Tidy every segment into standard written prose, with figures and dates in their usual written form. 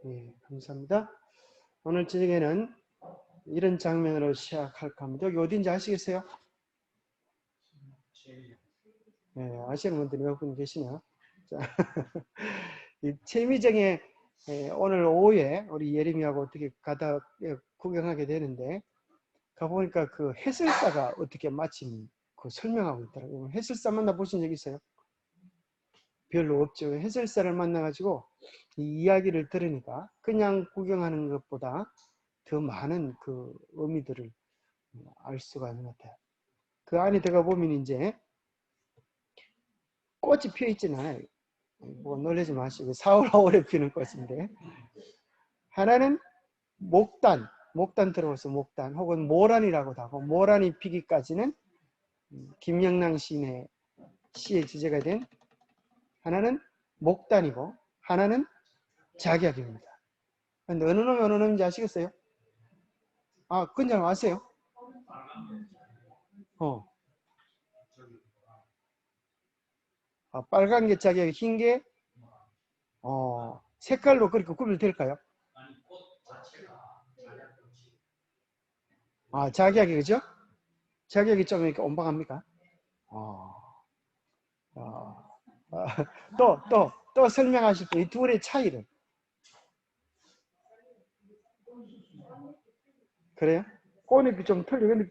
예, 감사합니다. 오늘 저녁에는 이런 장면으로 시작할까 합니다. 여기 어딘지 아시겠어요? 예, 아시는 분들이 몇 분 계시네요. 자, 이 채미정에 오늘 오후에 우리 예림이하고 어떻게 가다 구경하게 되는데 가보니까 그 해설사가 어떻게 마침 그 설명하고 있더라고요. 해설사 만나보신 적 있어요? 별로 없죠. 해설사를 만나가지고 이 이야기를 들으니까 그냥 구경하는 것보다 더 많은 그 의미들을 알 수가 있는 것 같아요. 그 안에 들어가 보면 이제 꽃이 피어 있지는 않아요. 뭐 놀라지 마시고 4월, 5월에 피는 꽃인데 하나는 목단 들어서 목단 혹은 모란이라고도 하고 모란이 피기까지는 김영랑 시인의 시의 주제가 된 하나는 목단이고 하나는 작약입니다. 근데 어느 놈이 어느 놈인지 아시겠어요? 아, 그냥 아세요? 빨간 게 작약, 흰 게 색깔로 그렇게 구별될까요? 작약이 그죠? 작약이 좀 이렇게 온박합니까? 어, 어, 어, 또 설명하실 분, 이 둘의 차이를. 그래요? 꽃잎이 좀 틀려. 근데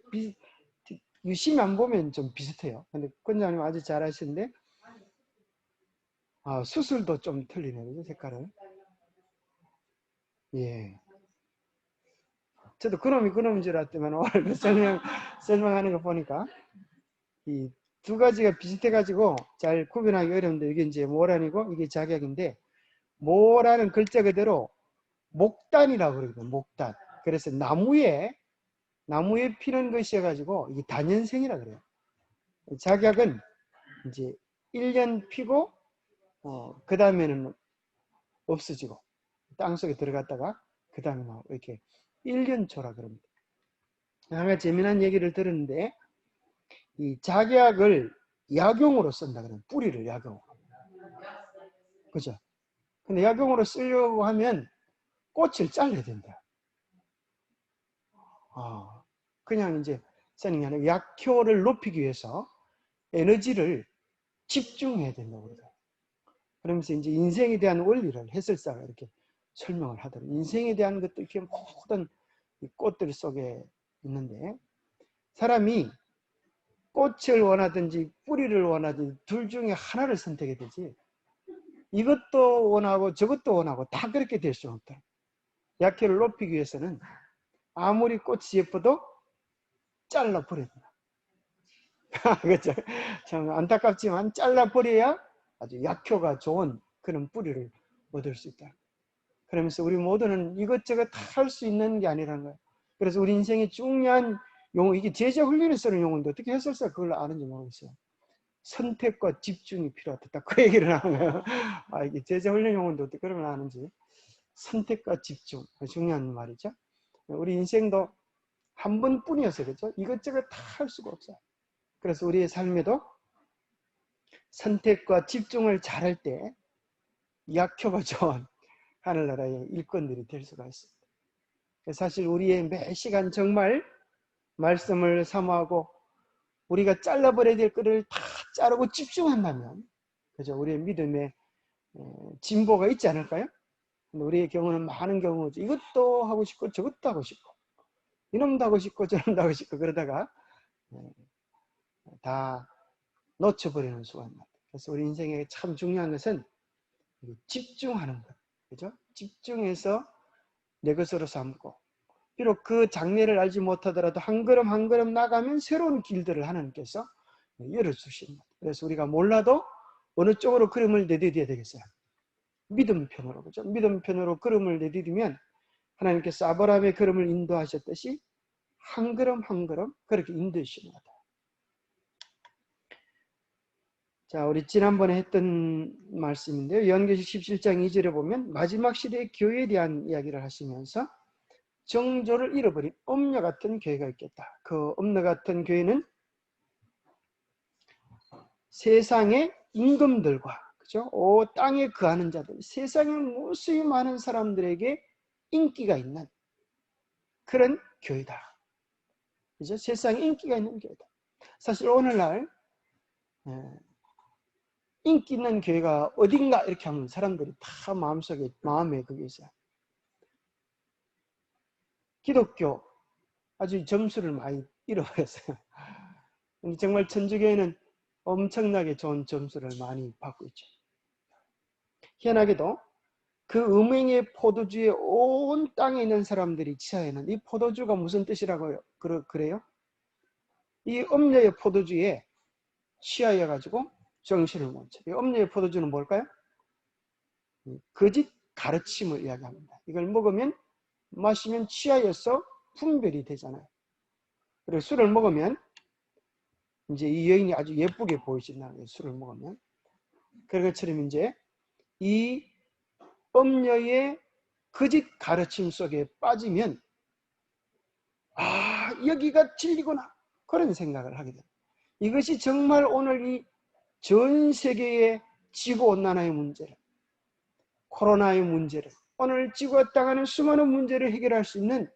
유심히 안 보면 좀 비슷해요. 근데 권장님 아주 잘 하시는데, 수술도 좀 틀리네, 그죠? 색깔은. 예. 저도 그놈인 줄 알았더만, 오늘 그 설명하는 거 보니까, 이 두 가지가 비슷해가지고 잘 구분하기 어려운데, 이게 이제 모란이고, 이게 작약인데, 모라는 글자 그대로 목단이라고 그러거든요. 목단. 그래서 나무에 피는 것이어가지고 이게 단연생이라 그래요. 작약은 이제 1년 피고 그 다음에는 없어지고 땅속에 들어갔다가 그 다음에 이렇게 1년초라 그럽니다. 하나 재미난 얘기를 들었는데 이 작약을 약용으로 쓴다 그래요. 뿌리를 약용으로. 그죠? 근데 약용으로 쓰려고 하면 꽃을 잘라야 된다. 그냥 이제 쓰는 게 아니라 약효를 높이기 위해서 에너지를 집중해야 된다고 그러죠. 그러면서 이제 인생에 대한 원리를 해설사가 이렇게 설명을 하더라고요. 인생에 대한 것도 이렇게 모든 꽃들 속에 있는데 사람이 꽃을 원하든지 뿌리를 원하든지 둘 중에 하나를 선택해야 되지 이것도 원하고 저것도 원하고 다 그렇게 될 수는 없다. 약효를 높이기 위해서는 아무리 꽃이 예뻐도 잘라버려야 된다. 그렇죠. 참 안타깝지만 잘라버려야 아주 약효가 좋은 그런 뿌리를 얻을 수 있다. 그러면서 우리 모두는 이것저것 다 할 수 있는 게 아니라는 거예요. 그래서 우리 인생의 중요한 용어, 이게 제자 훈련에 쓰는 용어인데 어떻게 해설사 그걸 아는지 모르겠어요. 선택과 집중이 필요하다. 딱 그 얘기를 하는 거예요. 이게 제자 훈련 용어인데 어떻게 그런 걸 아는지. 선택과 집중. 중요한 말이죠. 우리 인생도 한 번뿐이었어요. 그렇죠? 이것저것 다 할 수가 없어요. 그래서 우리의 삶에도 선택과 집중을 잘할 때 약효가 좋은 하늘나라의 일꾼들이 될 수가 있습니다. 사실 우리의 매 시간 정말 말씀을 사모하고 우리가 잘라버려야 될 거를 다 자르고 집중한다면 그죠? 우리의 믿음에 진보가 있지 않을까요? 우리의 경우는 많은 경우죠. 이것도 하고 싶고 저것도 하고 싶고 이놈도 하고 싶고 저놈도 하고 싶고 그러다가 다 놓쳐버리는 수가 있습니다. 그래서 우리 인생에 참 중요한 것은 집중하는 것. 그죠? 집중해서 내 것으로 삼고 비록 그 장례를 알지 못하더라도 한 걸음 한 걸음 나가면 새로운 길들을 하나님께서 열어주십니다. 그래서 우리가 몰라도 어느 쪽으로 걸음을 내디뎌야 되겠어요? 믿음 편으로. 그죠? 믿음 편으로 걸음을 내디디면 하나님께서 아브라함의 걸음을 인도하셨듯이 한 걸음 한 걸음 그렇게 인도하시는 거다. 자, 우리 지난번에 했던 말씀인데요. 요한계시록 17장 2절에 보면 마지막 시대의 교회에 대한 이야기를 하시면서 정조를 잃어버린 엄녀 같은 교회가 있겠다. 그 엄녀 같은 교회는 세상의 임금들과 그렇죠? 오 땅에 거하는 자들, 세상에 무수히 많은 사람들에게 인기가 있는 그런 교회다. 그죠? 세상에 인기가 있는 교회다. 사실 오늘날 인기 있는 교회가 어딘가 이렇게 하면 사람들이 다 마음에 그게 있어요. 기독교 아주 점수를 많이 잃어버렸어요. 정말 천주교회는 엄청나게 좋은 점수를 많이 받고 있죠. 희한하게도 그 음행의 포도주에 온 땅에 있는 사람들이 취하에는 이 포도주가 무슨 뜻이라고요? 그래요? 이 음료의 포도주에 취하여 가지고 정신을 못 차려. 이 음료의 포도주는 뭘까요? 거짓 가르침을 이야기합니다. 이걸 마시면 취하여서 분별이 되잖아요. 그리고 술을 먹으면 이제 이 여인이 아주 예쁘게 보이신다는 거예요. 술을 먹으면. 그런 것처럼 이제 이 음녀의 거짓 가르침 속에 빠지면 여기가 진리구나 그런 생각을 하게 됩니다. 이것이 정말 오늘 이 전 세계의 지구온난화의 문제를, 코로나의 문제를, 오늘 지구가 당하는 수많은 문제를 해결할 수 있는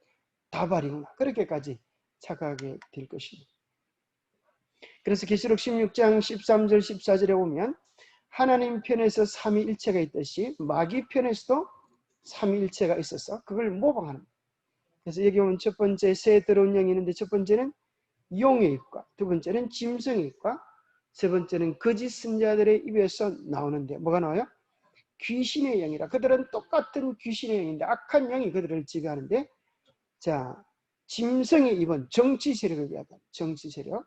다발이구나 그렇게까지 착각하게 될 것입니다. 그래서 계시록 16장 13절 14절에 보면 하나님 편에서 삼위일체가 있듯이 마귀 편에서도 삼위일체가 있어서 그걸 모방하는 거예요. 그래서 여기 보면 첫 번째 새 들어온 영이 있는데 첫 번째는 용의 입과 두 번째는 짐승의 입과 세 번째는 거짓 선자들의 입에서 나오는데 뭐가 나와요? 귀신의 영이라. 그들은 똑같은 귀신의 영인데 악한 영이 그들을 지배하는데 자 짐승의 입은 정치 세력을 이야기합니다. 정치 세력.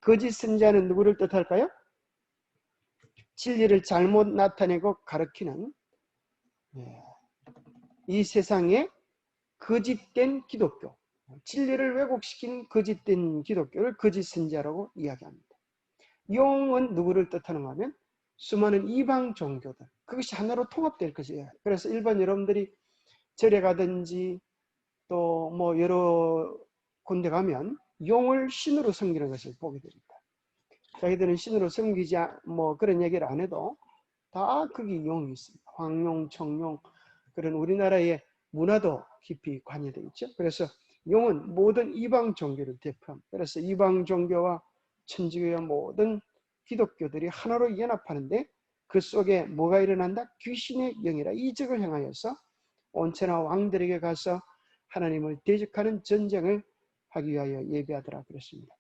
거짓 선자는 누구를 뜻할까요? 진리를 잘못 나타내고 가르치는 이 세상의 거짓된 기독교, 진리를 왜곡시킨 거짓된 기독교를 거짓 선자라고 이야기합니다. 용은 누구를 뜻하는가 하면 수많은 이방 종교들, 그것이 하나로 통합될 것이에요. 그래서 일반 여러분들이 절에 가든지 또 뭐 여러 군데 가면 용을 신으로 섬기는 것을 보게 됩니다. 자기들은 신으로 섬기지 뭐 그런 얘기를 안 해도 다 거기 용이 있습니다. 황용, 청용 그런 우리나라의 문화도 깊이 관여되어 있죠. 그래서 용은 모든 이방 종교를 대표합니다. 그래서 이방 종교와 천주교와 모든 기독교들이 하나로 연합하는데 그 속에 뭐가 일어난다? 귀신의 영이라 이적을 행하여서 온천하 왕들에게 가서 하나님을 대적하는 전쟁을 하기 위하여 예배하더라 그랬습니다.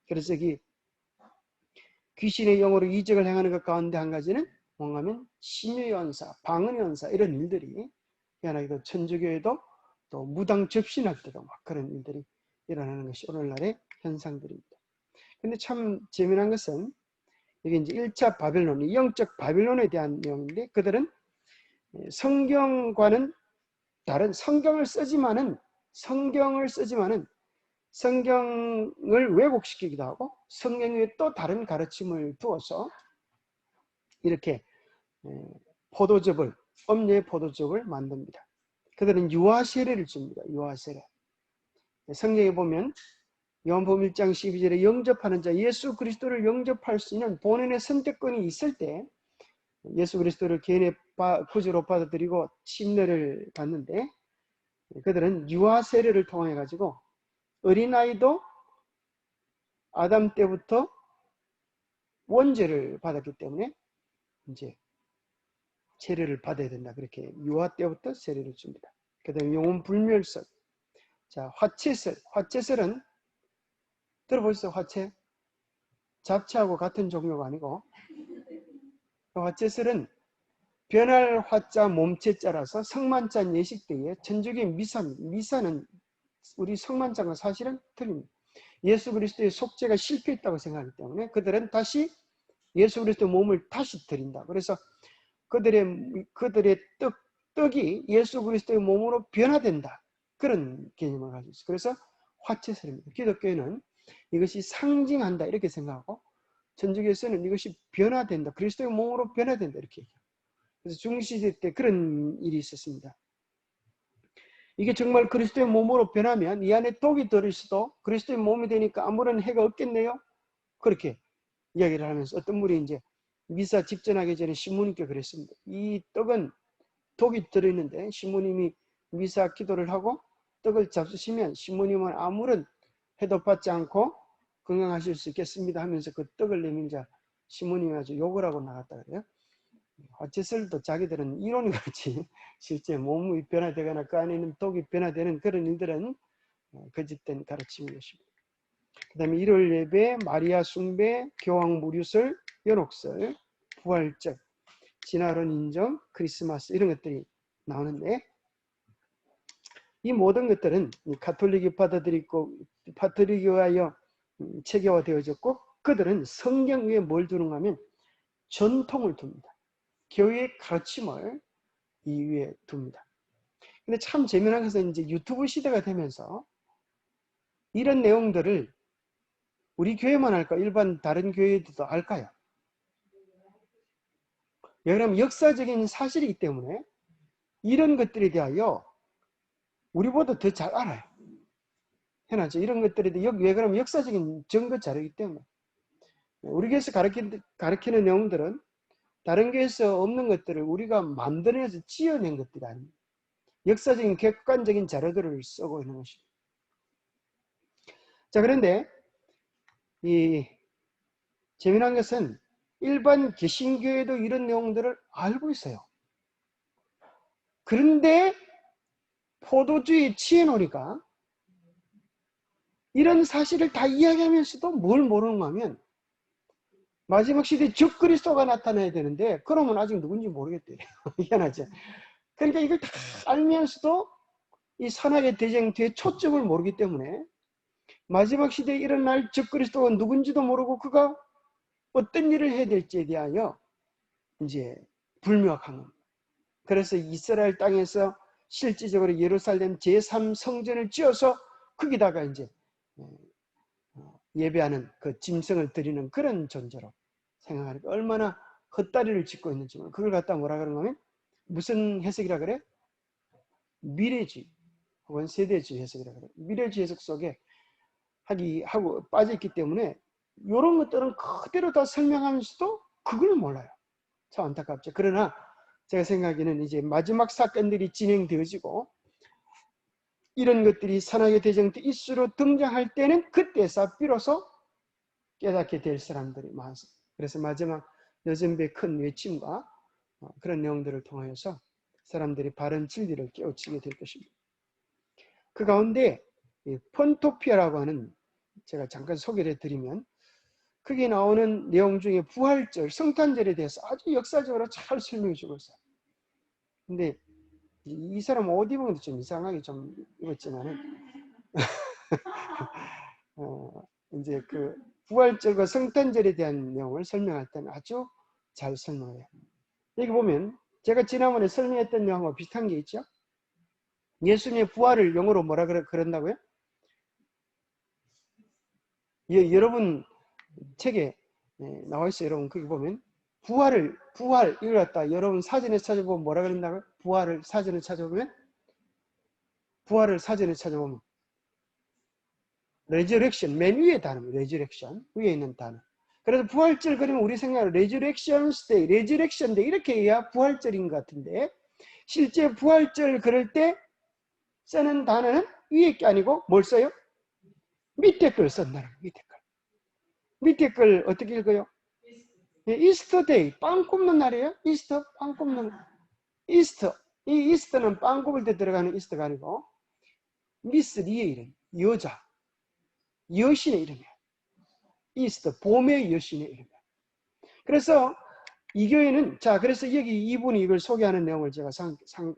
그래서 여기 귀신의 영으로 이적을 행하는 것 가운데 한 가지는 뭔가 하면 심유연사, 방언연사 이런 일들이 희한하게도 천주교에도 또 무당 접신할 때도 막 그런 일들이 일어나는 것이 오늘날의 현상들입니다. 근데 참 재미난 것은 이게 이제 1차 바벨론, 영적 바벨론에 대한 내용인데 그들은 성경과는 다른 성경을 쓰지만은 성경을 왜곡시키기도 하고 성경 위에 또 다른 가르침을 두어서 이렇게 포도즙을 음료의 포도즙을 만듭니다. 그들은 유아 세례를 줍니다. 유아 세례. 성경에 보면 요한복음 1장 12절에 영접하는 자 예수 그리스도를 영접할 수 있는 본인의 선택권이 있을 때 예수 그리스도를 개인의 구주로 받아들이고 침례를 받는데 그들은 유아 세례를 통해 가지고 어린아이도 아담 때부터 원죄를 받았기 때문에 이제 세례를 받아야 된다. 그렇게 유아 때부터 세례를 줍니다. 그 다음에 영혼 불멸설. 자, 화채설. 화채설은 들어보셨어요? 화채? 잡채하고 같은 종류가 아니고 화채설은 변할 화자 몸체자라서 성만찬 예식 때에 천주교 미사는 우리 성만찬과 사실은 틀립니다. 예수 그리스도의 속죄가 실패했다고 생각하기 때문에 그들은 다시 예수 그리스도의 몸을 다시 드린다. 그래서 그들의 떡이 예수 그리스도의 몸으로 변화된다. 그런 개념을 가지고 있어요. 그래서 화채설입니다. 기독교에는 이것이 상징한다 이렇게 생각하고 천주교에서는 이것이 변화된다. 그리스도의 몸으로 변화된다 이렇게 얘기해요. 그래서 중시대 때 그런 일이 있었습니다. 이게 정말 그리스도의 몸으로 변하면 이 안에 독이 들어있어도 그리스도의 몸이 되니까 아무런 해가 없겠네요. 그렇게 이야기를 하면서 어떤 분이 이제 미사 직전하기 전에 신부님께 그랬습니다. 이 떡은 독이 들어있는데 신부님이 미사 기도를 하고 떡을 잡수시면 신부님은 아무런 해도 받지 않고 건강하실 수 있겠습니다 하면서 그 떡을 내밀자 신부님이 아주 욕을 하고 나갔다 그래요. 어째서도 자기들은 이론이 그렇지 실제 몸이 변화되거나 그 안에 있는 독이 변화되는 그런 일들은 거짓된 가르침인 것입니다. 그 다음에 일요일 예배, 마리아 숭배, 교황 무류설, 연옥설, 부활절, 진화론 인정, 크리스마스 이런 것들이 나오는데 이 모든 것들은 가톨릭이 받아들이고 가톨릭이하여 체계화되어졌고 그들은 성경 위에 뭘 두는가 하면 전통을 둡니다. 교회의 가르침을 이 위에 둡니다. 근데 참 재미난 것은 이제 유튜브 시대가 되면서 이런 내용들을 우리 교회만 할까? 일반 다른 교회들도 알까요? 왜냐하면 역사적인 사실이기 때문에 이런 것들에 대하여 우리보다 더 잘 알아요. 해나죠. 이런 것들에 대해 왜 그러면 역사적인 증거 자료이기 때문에 우리 교회에서 가르치는 내용들은 다른 교회에서 없는 것들을 우리가 만들어내서 지어낸 것들이 아닙니다. 역사적인 객관적인 자료들을 쓰고 있는 것입니다. 자, 그런데 이 재미난 것은 일반 개신교회도 이런 내용들을 알고 있어요. 그런데 포도주의에 취해 놓으니까 이런 사실을 다 이야기하면서도 뭘 모르는가 하면 마지막 시대에 적그리스도가 나타나야 되는데 그러면 아직 누군지 모르겠대요. 희한하죠. 그러니까 이걸 다 알면서도 이 산악의 대쟁 뒤에 초점을 모르기 때문에 마지막 시대에 일어날 적그리스도가 누군지도 모르고 그가 어떤 일을 해야 될지에 대하여 이제 불명확한 겁니다. 그래서 이스라엘 땅에서 실질적으로 예루살렘 제3성전을 지어서 거기다가 이제 예배하는 그 짐승을 드리는 그런 존재로 생각하니까 얼마나 헛다리를 짚고 있는지 그걸 갖다 뭐라 그러는 거면 무슨 해석이라 그래? 미래주의 혹은 세대주의 해석이라 그래. 미래주의 해석 속에 하고 빠져있기 때문에 이런 것들은 그대로 다 설명하면서도 그걸 몰라요. 참 안타깝죠. 그러나 제가 생각에는 이제 마지막 사건들이 진행되어지고 이런 것들이 산악의 대쟁 때 이슈로 등장할 때는 그때서 비로소 깨닫게 될 사람들이 많습니다. 그래서 마지막 여전배 큰 외침과 그런 내용들을 통하여서 사람들이 바른 진리를 깨우치게 될 것입니다. 그 가운데 폰토피아라고 하는 제가 잠깐 소개를 해드리면 거기에 나오는 내용 중에 부활절, 성탄절에 대해서 아주 역사적으로 잘 설명해 주고 있어요. 근데 이 사람 옷 입은 것도 좀 이상하게 좀 입었지만은 이제 그 부활절과 성탄절에 대한 내용을 설명할 때는 아주 잘 설명해요. 여기 보면 제가 지난번에 설명했던 내용과 비슷한 게 있죠. 예수님의 부활을 영어로 뭐라 그런다고요? 여러분 책에 나와 있어요. 여러분 거기 보면 부활 이걸 갖다 여러분 사전에 찾아보면 뭐라 그런다고요? 부활을 사전에 찾아보면 resurrection 맨 위에 단어입니다. resurrection 위에 있는 단어. 그래서 부활절 그러면 우리 생각은 resurrection day 이렇게 해야 부활절인 것 같은데 실제 부활절 그럴 때 쓰는 단어는 위에 게 아니고 뭘 써요? 밑에 걸 쓴다는 거예요. 밑에 걸 어떻게 읽어요? 이스터 데이, 빵 굽는 날이에요. 이스터, 빵 굽는 이스터. 이 이스터는 빵 굽을 때 들어가는 이스터가 아니고 미스 리의 이름, 여신의 이름이에요. 이스터, 봄의 여신의 이름이에요. 그래서 이 교회는 그래서 여기 이분이 이걸 소개하는 내용을 제가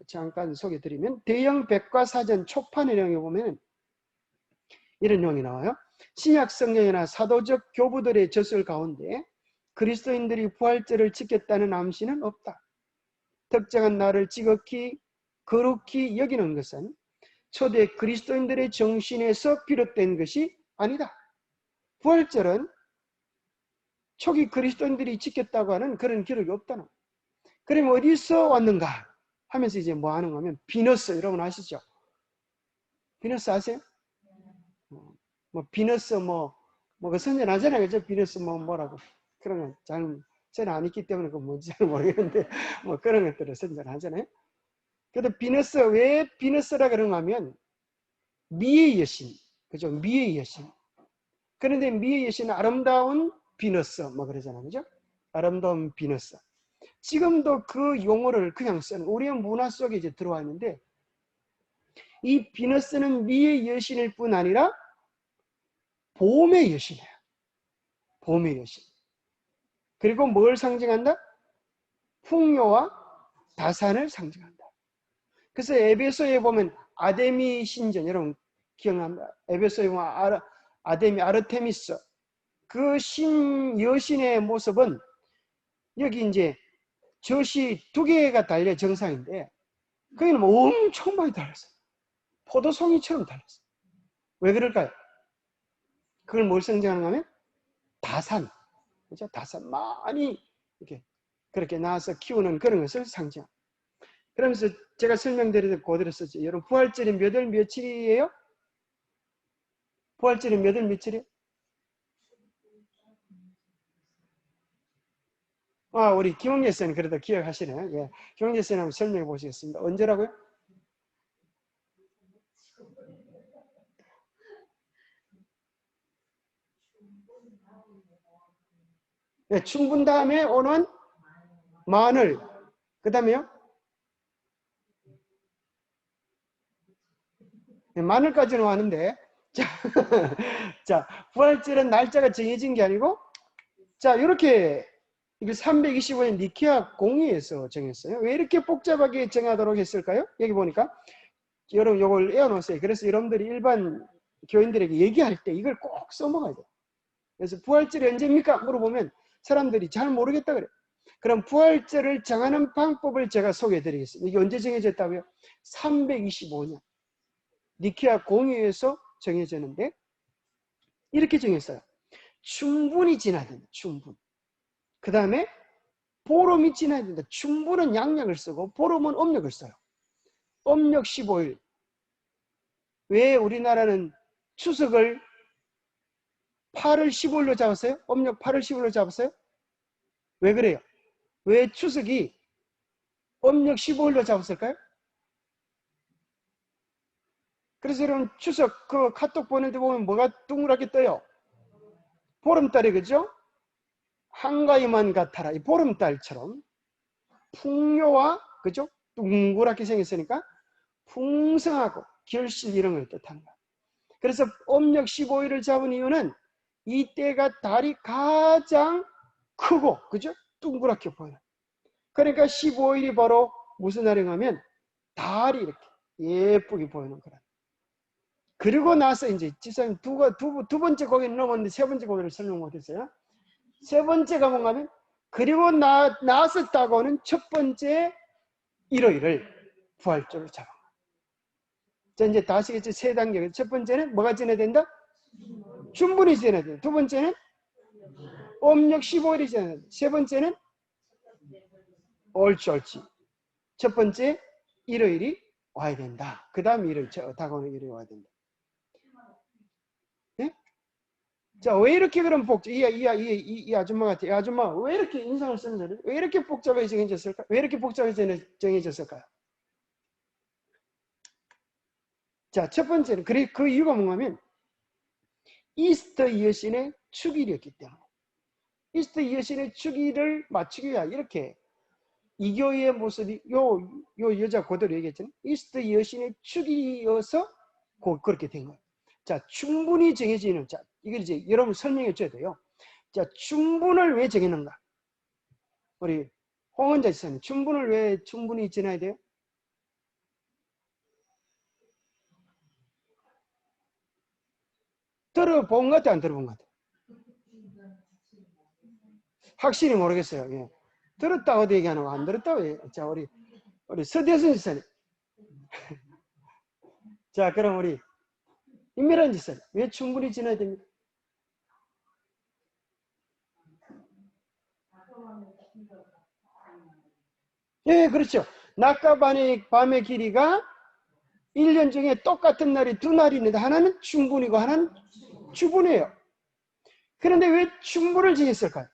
잠깐 소개드리면 대형 백과사전 초판의 내용에 보면 이런 내용이 나와요. 신약 성경이나 사도적 교부들의 저술 가운데 그리스도인들이 부활절을 지켰다는 암시는 없다. 특정한 날을 지극히 거룩히 여기는 것은 초대 그리스도인들의 정신에서 비롯된 것이 아니다. 부활절은 초기 그리스도인들이 지켰다고 하는 그런 기록이 없다는. 그럼 어디서 왔는가 하면서 이제 뭐 하는 거면 비너스 여러분 아시죠? 비너스 아세요? 뭐 비너스 뭐 그 선전하잖아요. 그죠? 비너스 뭐라고 그런 거 잘 저는 안 있기 때문에 그건 뭔지 잘 모르겠는데 뭐 그런 것들을 선전하잖아요. 그래도 비너스, 왜 비너스라 그런가 하면 미의 여신, 그죠? 미의 여신. 그런데 미의 여신은 아름다운 비너스 뭐 그러잖아요, 그죠? 아름다운 비너스. 지금도 그 용어를 그냥 쓰는 우리의 문화 속에 이제 들어와 있는데, 이 비너스는 미의 여신일 뿐 아니라 봄의 여신이에요. 봄의 여신. 그리고 뭘 상징한다? 풍요와 다산을 상징한다. 그래서 에베소에 보면 아데미 신전, 여러분 기억납니다. 에베소에 보면 아데미, 아르테미스, 그 여신의 모습은 여기 이제 젖이 2개가 달려 정상인데 거기는 뭐 엄청 많이 달렸어요. 포도송이처럼 달렸어요. 왜 그럴까요? 그걸 뭘 상징하는가 하면 다산, 그죠? 다산 많이 이렇게 그렇게 나와서 키우는 그런 것을 상징합니다. 그러면서 제가 설명드리듯 그대로 썼죠. 여러분 부활절이 몇 월 며칠이에요? 부활절이 몇 월 며칠이에요? 우리 김홍재 선생님 그래도 기억하시네요. 예. 김홍재 선생님 한번 설명해 보시겠습니다. 언제라고요? 예, 춘분 다음에 오는 마늘. 그 다음에요? 예, 마늘까지는 왔는데. 자, 자, 부활절은 날짜가 정해진 게 아니고, 자, 이렇게 이게 325년 니케아 공의에서 정했어요. 왜 이렇게 복잡하게 정하도록 했을까요? 여기 보니까 여러분 이걸 외워놓으세요. 그래서 여러분들이 일반 교인들에게 얘기할 때 이걸 꼭 써먹어야 돼요. 그래서 부활절이 언제입니까? 물어보면 사람들이 잘 모르겠다 그래요. 그럼 부활절을 정하는 방법을 제가 소개해드리겠습니다. 이게 언제 정해졌다고요? 325년 니케아 공의에서 정해졌는데 이렇게 정했어요. 충분히 지나야 된다. 충분. 그 다음에 보름이 지나야 된다. 충분은 양력을 쓰고 보름은 음력을 써요. 음력 15일. 왜 우리나라는 추석을 8월 15일로 잡았어요? 음력 8월 15일로 잡았어요? 왜 그래요? 왜 추석이 음력 15일로 잡았을까요? 그래서 여러분 추석 그 카톡 보낼 때 보면 뭐가 둥그랗게 떠요? 보름달이, 그죠? 한가위만 같아라. 이 보름달처럼 풍요와, 그죠? 둥그랗게 생겼으니까 풍성하고 결실 이런 걸 뜻하는 거야. 그래서 음력 15일을 잡은 이유는 이때가 달이 가장 크고, 그죠? 둥그랗게 보여요. 그러니까 15일이 바로 무슨 날인가 하면 달이 이렇게 예쁘게 보이는 거라. 그리고 나서 이제 지사님 두 번째 고개를 넘었는데 세 번째 고개를 설명 못했어요. 세 번째가 뭔가 하면 그리고 나섰다고는 첫 번째 일요일을 부활절로 잡아. 자, 이제 다시 이제 세 단계. 첫 번째는 뭐가 지내야 된다? 충분히 지내야 된다. 두 번째는 음력 15일이 지내야 된다. 세 번째는 옳지. 첫 번째 일요일이 와야 된다. 그 다음 일요일, 다가오는 일요일이 와야 된다. 네? 자, 왜 이렇게 그럼 이 아줌마 같아. 이 아줌마 왜 이렇게 인상을 쓰는 거예요? 왜 이렇게 복잡하게 정해졌을까? 왜 이렇게 복잡하게 정해졌을까요? 자, 첫 번째는 그 이유가 뭔가면 이스터 여신의 축일이었기 때문에. 이스터 여신의 축일을 맞추기 위해 이렇게 이교의 모습이 요 여자 그대로 얘기했잖아요. 이스터 여신의 축이어서 그렇게 된 거예요. 자, 충분히 정해지는, 자, 이걸 이제 여러분 설명해 줘야 돼요. 자, 충분을 왜 정했는가? 우리 홍원자 지사님, 충분을 왜 충분히 지나야 돼요? 들어본 것 같아, 안 들어본 것 같아? 확실히 모르겠어요. 예. 들었다 어디 얘기하는 거, 안 들었다고. 자, 우리 서대순 지사님. 자, 그럼 우리 임미란 지사님, 왜 충분히 지나야 됩니까? 예, 그렇죠. 낮과 밤의 길이가 1년 중에 똑같은 날이 두 날이 있는데 하나는 충분이고 하나는 주분이에요. 그런데 왜 충분을 정했을까요?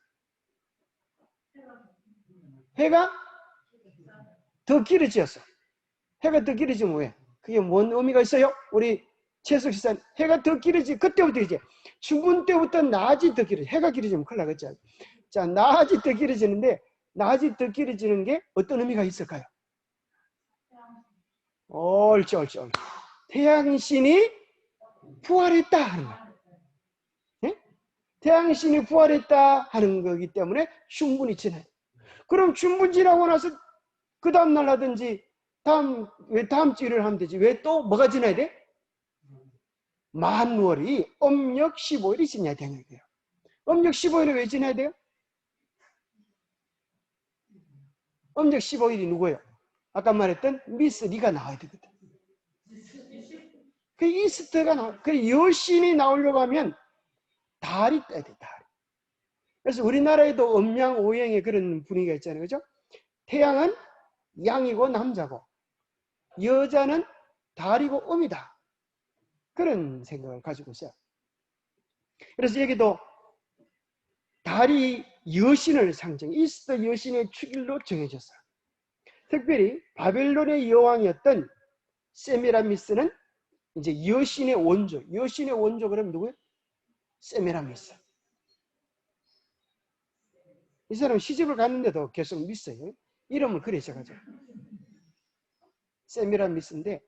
해가 더 길어졌어. 해가 더 길어지면 왜? 그게 뭔 의미가 있어요? 우리 최석 시사님, 해가 더 길어지, 그때부터 이제 춘분 때부터 낮이 더 길어져. 해가 길어지면 큰일 나겠죠. 자, 낮이 더 길어지는데, 낮이 더 길어지는 게 어떤 의미가 있을까요? 옳지. 태양신이 부활했다 하는 거야. 네? 태양신이 부활했다 하는 거기 때문에 춘분이 지나요. 그럼 춘분 지나고 나서 그 다음날 하든지 왜 다음 주 일을 하면 되지? 왜 또 뭐가 지나야 돼? 만월이 음력 15일이 지나야 되는 거예요. 음력 15일이 왜 지나야 돼요? 음력 15일이 누구예요? 아까 말했던 미스리가 나와야 되거든. 그 이스트가 나와. 그 여신이 나오려고 하면 달이 떠야 돼, 달. 그래서 우리나라에도 음양오행의 그런 분위기가 있잖아요. 그죠? 태양은 양이고 남자고, 여자는 달이고 음이다. 그런 생각을 가지고 있어요. 그래서 여기도 달이 여신을 상징, 이스트 여신의 축일로 정해졌어요. 특별히 바벨론의 여왕이었던 세미라미스는 이제 여신의 원조. 여신의 원조 그러면 누구예요? 세미라미스. 이 사람은 시집을 갔는데도 계속 미스예요. 이름을 그래 적어줘. 세미라미스인데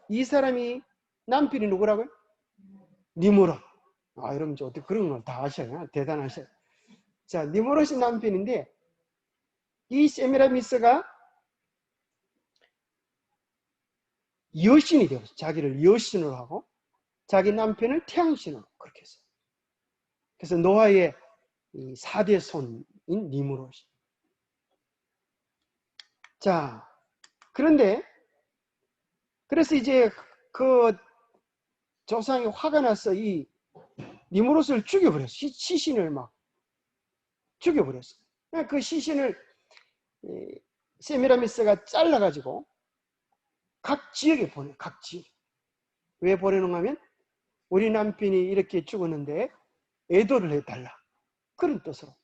이 사람이 남편이 누구라고요? 니무롯. 아, 여러분 어떻게 그런 걸 다 아셔요? 대단하셔요. 자, 니무롯이 남편인데 이 세미라미스가 여신이 되었어요. 자기를 여신으로 하고 자기 남편을 태양신으로 그렇게 했어요. 그래서 노아의 4대 손인 니무롯이. 자, 그런데 그래서 이제 그 조상이 화가 나서 이 니무롯을 죽여버렸어. 시신을 막 죽여버렸어. 그 시신을 세미라미스가 잘라가지고 각 지역에 보내. 각 지역. 왜 보내는가 하면 우리 남편이 이렇게 죽었는데 애도를 해달라. 그런 뜻으로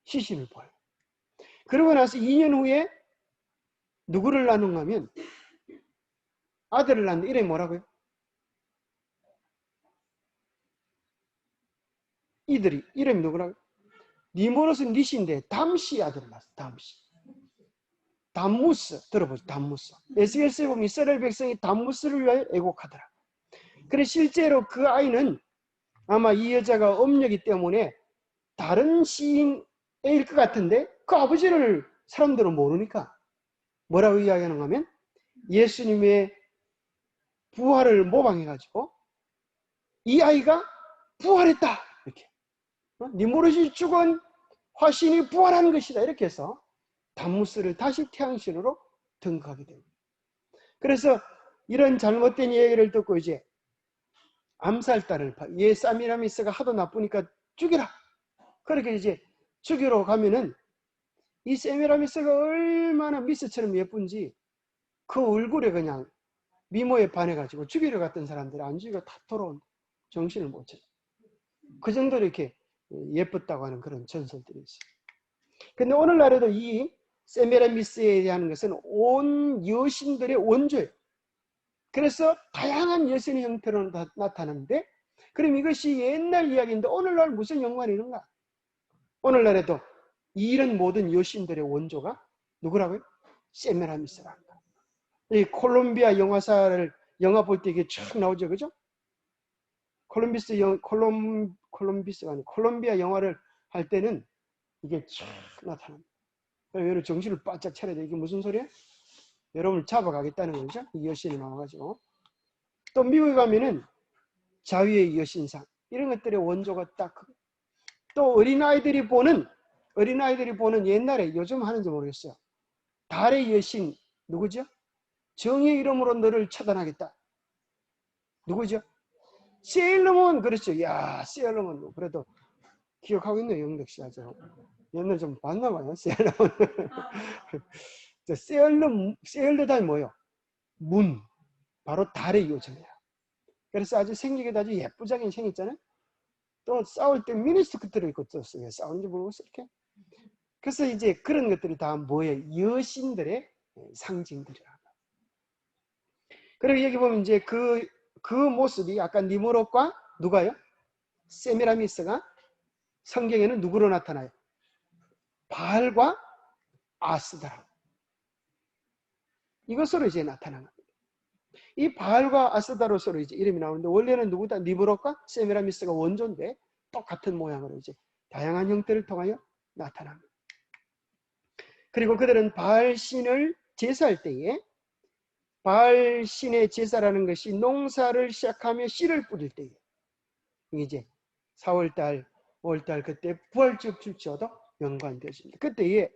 시신을 보내. 그러고 나서 2년 후에 누구를 낳는가 하면 아들을 낳는데 이름이 뭐라고요? 이름이 누구라고요? 니모롯은 니시인데 담시 아들을 낳았어. 담시. 담무스 들어보죠. 담무스. 에스겔서에 보면 이스라엘 백성이 담무스를 위하여 애곡하더라. 그래 실제로 그 아이는 아마 이 여자가 음녀이기 때문에 다른 시인일 것 같은데 그 아버지를 사람들은 모르니까 뭐라고 이야기하는가 하면 예수님의 부활을 모방해가지고 이 아이가 부활했다 이렇게 니무롯이 죽은 화신이 부활한 것이다 이렇게 해서 담무스를 다시 태양신으로 등극하게 됩니다. 그래서 이런 잘못된 얘기를 듣고 이제 암살단을 얘 사미라미스가 하도 나쁘니까 죽이라. 그렇게 이제 죽이러 가면은 이 세미라미스가 얼마나 미스처럼 예쁜지 그 얼굴에 그냥 미모에 반해가지고 죽이러 갔던 사람들이 안 죽이고 다 돌아온다. 정신을 못 차려. 그 정도로 이렇게 예뻤다고 하는 그런 전설들이 있어요. 근데 오늘날에도 이 세미라미스에 대한 것은 온 여신들의 원조예요. 그래서 다양한 여신의 형태로 나타나는데 그럼 이것이 옛날 이야기인데 오늘날 무슨 연관이 있는가? 오늘날에도 이런 모든 여신들의 원조가 누구라고요? 세미라미스라. 이 콜롬비아 영화사를 영화 볼 때 이게 쫙 나오죠, 그죠? 콜롬비아가 아니고 콜롬비아 영화를 할 때는 이게 쫙 나타납니다. 여러분 정신을 바짝 차려야 돼. 이게 무슨 소리야? 여러분을 잡아가겠다는 거죠. 이 여신이 나와가지고. 또 미국에 가면은 자유의 여신상 이런 것들의 원조가 딱. 또 어린아이들이 보는 옛날에 요즘 하는지 모르겠어요. 달의 여신 누구죠? 정의 이름으로 너를 처단하겠다. 누구죠? 세일러문. 그렇죠. 야, 세일러문. 그래도 기억하고 있네요. 영덕씨 아주. 옛날에 좀 봤나 봐요. 세일러문. 세일러단이 뭐예요? 문. 바로 달의 요정이야. 그래서 아주 생기기도 아주 예쁘장하게 생겼잖아요. 또 싸울 때 미니스커트를 입고 떴어요. 싸우는지 모르겠어요. 이렇게. 그래서 이제 그런 것들이 다 뭐예요? 여신들의 상징들이라. 그리고 여기 보면 이제 그 모습이 아까 니무롯과 누가요? 세미라미스가 성경에는 누구로 나타나요? 바알과 아스다라. 이것으로 이제 나타나는 겁니다. 이 바알과 아스다로서로 이제 이름이 나오는데 원래는 누구다? 니무롯과 세미라미스가 원조인데 똑같은 모양으로 이제 다양한 형태를 통하여 나타납니다. 그리고 그들은 바알 신을 제사할 때에 바알 신의 제사라는 것이 농사를 시작하며 씨를 뿌릴 때에 이제 4월달, 5월달 그때 부활절 출처도 연관되어집니다. 그때에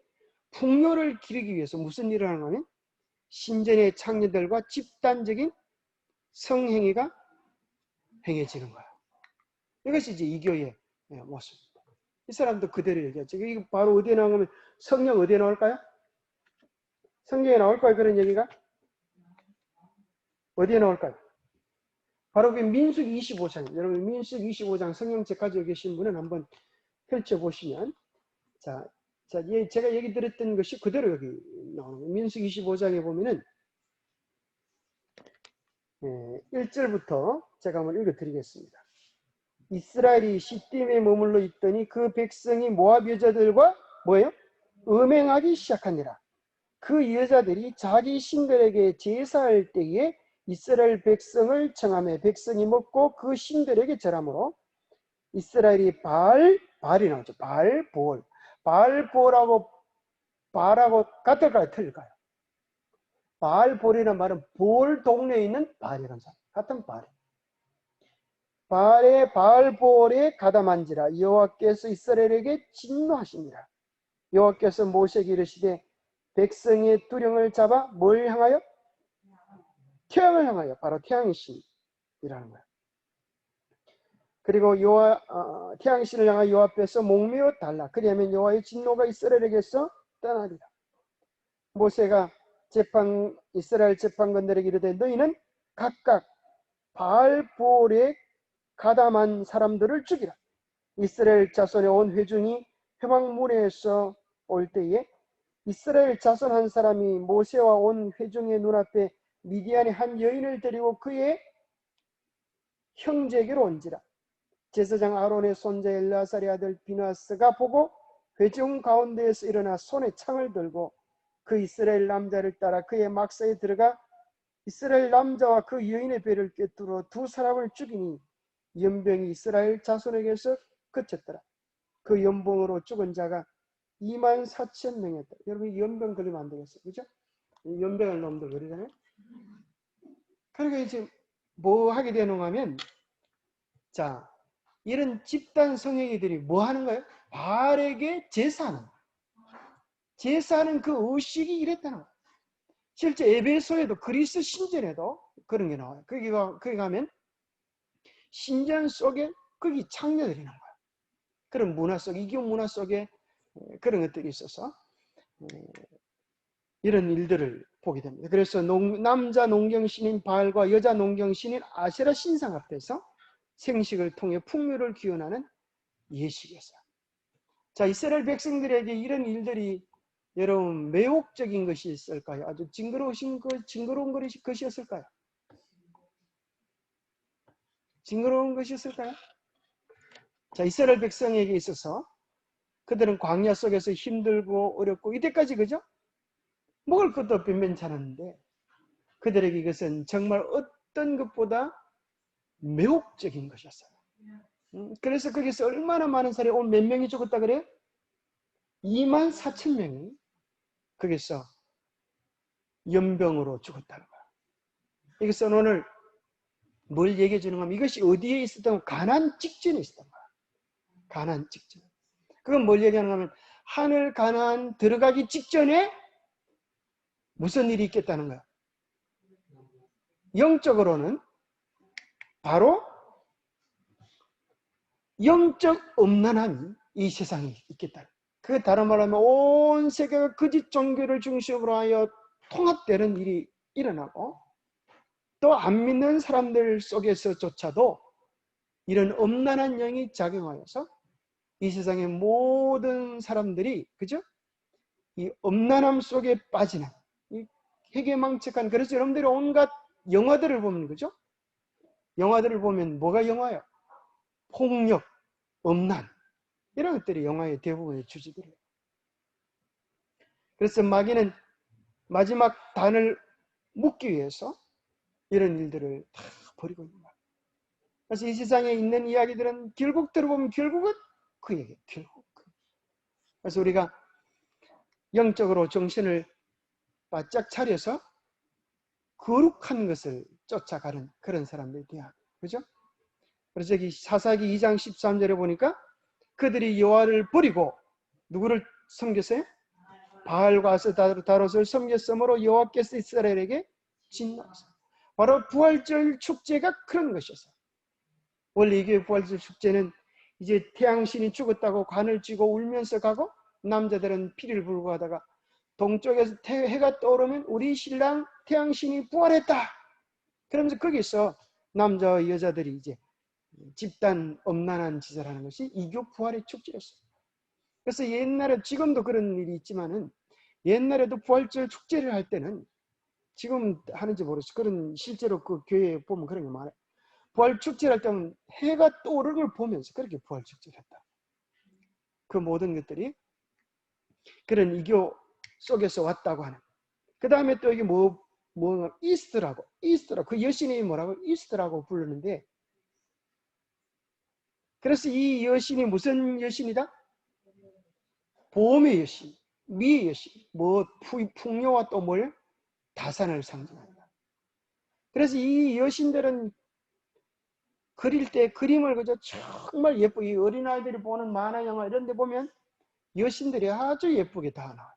풍요를 기르기 위해서 무슨 일을 하냐면 신전의 창녀들과 집단적인 성행위가 행해지는 거예요. 이것이 이제 이교의 모습입니다. 이 사람도 그대로 얘기하죠. 이게 바로 어디에 나오면 성령 어디에 나올까요? 성경에 나올까요? 그런 얘기가? 어디에 나올까요? 바로 그 민수기 25장. 여러분 민수기 25장 성경책 가지고 계신 분은 한번 펼쳐보시면 제가 얘기 드렸던 것이 그대로 여기 나오는 거예요. 민수기 25장에 보면은 1절부터 제가 한번 읽어드리겠습니다. 이스라엘이 시딤에 머물러 있더니 그 백성이 모압 여자들과 뭐예요? 음행하기 시작하니라. 그 여자들이 자기 신들에게 제사할 때에 이스라엘 백성을 청하며 백성이 먹고 그 신들에게 절하므로 이스라엘이 바알이 나오죠. 바알볼하고 바알하고 같을까요? 틀릴까요? 바알볼이라는 말은 볼 동네에 있는 바알이라는 사람. 같은 바알. 바알볼에 가담한지라 여호와께서 이스라엘에게 진노하시니라. 여호와께서 모세에게 이르시되 백성의 두령을 잡아 뭘 향하여? 태양을 향하여. 바로 태양신이라는 거예요. 그리고 태양신을 향하여 여호와 앞에서 목매어 달라. 그리하면 여호와의 진노가 이스라엘에게서 떠나리라. 모세가 이스라엘 재판관들에게 이르되 너희는 각각 바알볼에 가담한 사람들을 죽이라. 이스라엘 자손의 온 회중이 회막문에서 올 때에 이스라엘 자손 한 사람이 모세와 온 회중의 눈앞에 미디안의 한 여인을 데리고 그의 형제에게로 온지라. 제사장 아론의 손자 엘르아살의 아들 비나스가 보고 회중 가운데에서 일어나 손에 창을 들고 그 이스라엘 남자를 따라 그의 막사에 들어가 이스라엘 남자와 그 여인의 배를 꿰뚫어 두 사람을 죽이니 연병이 이스라엘 자손에게서 그쳤더라. 그 연병으로 죽은 자가 24,000명이었다. 여러분 연병 걸리면 안 되겠어요. 그죠? 연병할 놈들 그러잖아요. 그러니까 이제 뭐 하게 되는가 하면 이런 집단 성행위들이 뭐 하는 거예요? 바알에게 제사하는 거예요. 제사하는 그 의식이 이랬다는 거예요. 실제 에베소에도 그리스 신전에도 그런 게 나와요. 거기 가면 신전 속에 거기 창녀들이 나와요. 그런 문화 속, 이교 문화 속에 그런 것들이 있어서 이런 일들을 보게 됩니다. 그래서 남자 농경신인 바알과 여자 농경신인 아세라 신상 앞에서 생식을 통해 풍요를 기원하는 예식이었어요. 이스라엘 백성들에게 이런 일들이 여러분 매혹적인 것이 있을까요? 아주 징그러운 것이었을까요? 징그러운 것이었을까요? 이스라엘 백성에게 있어서 그들은 광야 속에서 힘들고 어렵고 이때까지 그죠? 먹을 것도 변변찮았는데 그들에게 이것은 정말 어떤 것보다 매혹적인 것이었어요. 그래서 거기서 얼마나 많은 사람이 오늘 몇 명이 죽었다 그래요? 24,000명이 거기서 연병으로 죽었다는 거야. 이것은 오늘 뭘 얘기해 주는 거면 이것이 어디에 있었던 가나안 직전에 있었던 거야. 가나안 직전. 그건 뭘 얘기하는 거면 하늘 가나안 들어가기 직전에 무슨 일이 있겠다는 거야. 영적으로는 바로 영적 음란함이 이 세상에 있겠다. 그 다른 말로 하면 온 세계가 거짓 종교를 중심으로 하여 통합되는 일이 일어나고 또 안 믿는 사람들 속에서조차도 이런 음란한 영이 작용하여서 이 세상의 모든 사람들이 그죠? 이 엄난함 속에 빠지는 이 회개망측한, 그래서 여러분들이 온갖 영화들을 보면, 그죠? 영화들을 보면 뭐가 영화예요? 폭력, 엄난, 이런 것들이 영화의 대부분의 주제들이에요. 그래서 마귀는 마지막 단을 묻기 위해서 이런 일들을 다 벌이고 있는 거예요. 그래서 이 세상에 있는 이야기들은 결국 들어보면 결국은 그 얘기예요. 결국. 그래서 우리가 영적으로 정신을 바짝 차려서 거룩한 것을 쫓아가는 그런 사람들이 돼야 합니다. 그죠? 그래서 여기 사사기 2장 13절에 보니까 그들이 여호와를 버리고 누구를 섬겼어요? 바알과 아스타롯을 섬겼으므로 여호와께서 이스라엘에게 진노하셨어요. 바로 부활절 축제가 그런 것이었어요. 원래 이게 부활절 축제는 이제 태양신이 죽었다고 관을 쥐고 울면서 가고, 남자들은 피를 불고 하다가 동쪽에서 해가 떠오르면 우리 신랑 태양신이 부활했다, 그러면서 거기서 남자와 여자들이 이제 집단 엄난한 짓을 하는 것이 이교 부활의 축제였어요. 그래서 옛날에, 지금도 그런 일이 있지만은 옛날에도 부활절 축제를 할 때는, 지금 하는지 모르겠어요. 그런 실제로 그 교회에 보면 그런 게 많아요. 부활 축제를 할 때는 해가 떠오르는 걸 보면서 그렇게 부활 축제를 했다. 그 모든 것들이 그런 이교 속에서 왔다고 하는. 그 다음에 또 이게 이스트라고 그 여신이 뭐라고? 이스트라고 부르는데, 그래서 이 여신이 무슨 여신이다? 봄의 여신, 미의 여신, 풍요와 또 뭘? 다산을 상징한다. 그래서 이 여신들은 그릴 때 그림을 그저 정말 예쁘게, 이 어린아이들이 보는 만화 영화 이런 데 보면 여신들이 아주 예쁘게 다 나와요.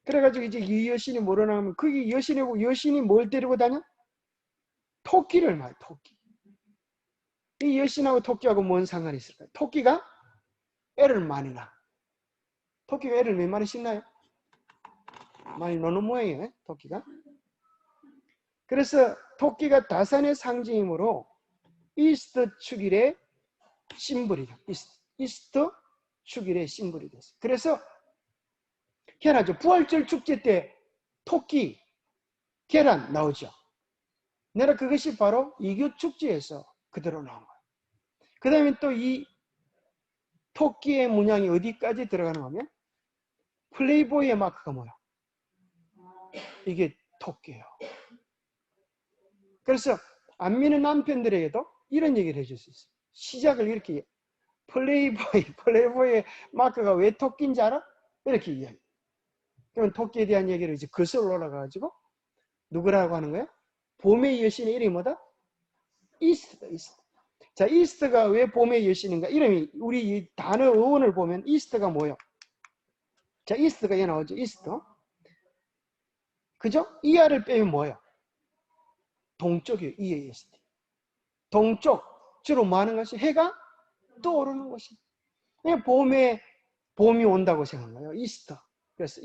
그래가지고 이제 이 여신이 뭐로 나오면, 그게 여신이고, 여신이 뭘 데리고 다녀? 토끼를 말이야, 토끼. 이 여신하고 토끼하고 뭔 상관이 있을까요? 토끼가 애를 많이 낳아. 토끼가 애를 몇 마리씩 낳아요? 많이 노는 모양이에요, 토끼가. 그래서 토끼가 다산의 상징이므로 이스터 축일의 심볼이죠. 이스터 축일의 심볼이 됐어요. 그래서 희한하죠. 부활절 축제 때 토끼, 계란 나오죠. 내가 그것이 바로 이교 축제에서 그대로 나온 거예요. 그 다음에 또 이 토끼의 문양이 어디까지 들어가는 거면, 플레이보이의 마크가 뭐야? 이게 토끼예요. 그래서 안 믿는 남편들에게도 이런 얘기를 해줄 수 있어요. 시작을 이렇게, 플레이보이의 마크가 왜 토끼인지 알아? 이렇게 이야기. 그러면 토끼에 대한 얘기를 이제 거슬러 올라가가지고 누구라고 하는 거야? 봄의 여신의 이름이 뭐다? 이스터. 자, 이스터가 왜 봄의 여신인가? 이름이, 우리 이 단어 어원을 보면 이스터가 뭐예요? 자, 이스터가 얘 나오죠. 이스터. 그죠? 이하를 빼면 뭐예요? 동쪽이에요. 이에 이스터. 동쪽. 주로 뭐 하는 것이? 해가 떠오르는 것이. 봄이 온다고 생각해요. 이스터. 그래서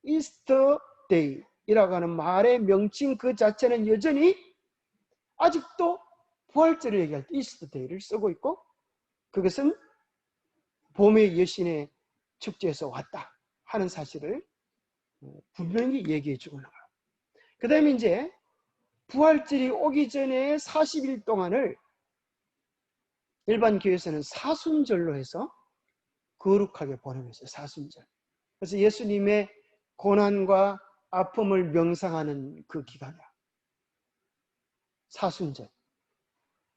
이스터 데이라고 하는 말의 명칭 그 자체는 여전히 아직도 부활절을 얘기할 때 이스터 데이를 쓰고 있고, 그것은 봄의 여신의 축제에서 왔다 하는 사실을 분명히 얘기해 주고 있는 거예요. 그 다음에 이제 부활절이 오기 전에 40일 동안을 일반 교회에서는 사순절로 해서 거룩하게 보내면서, 사순절. 그래서 예수님의 고난과 아픔을 명상하는 그 기간이야. 사순절.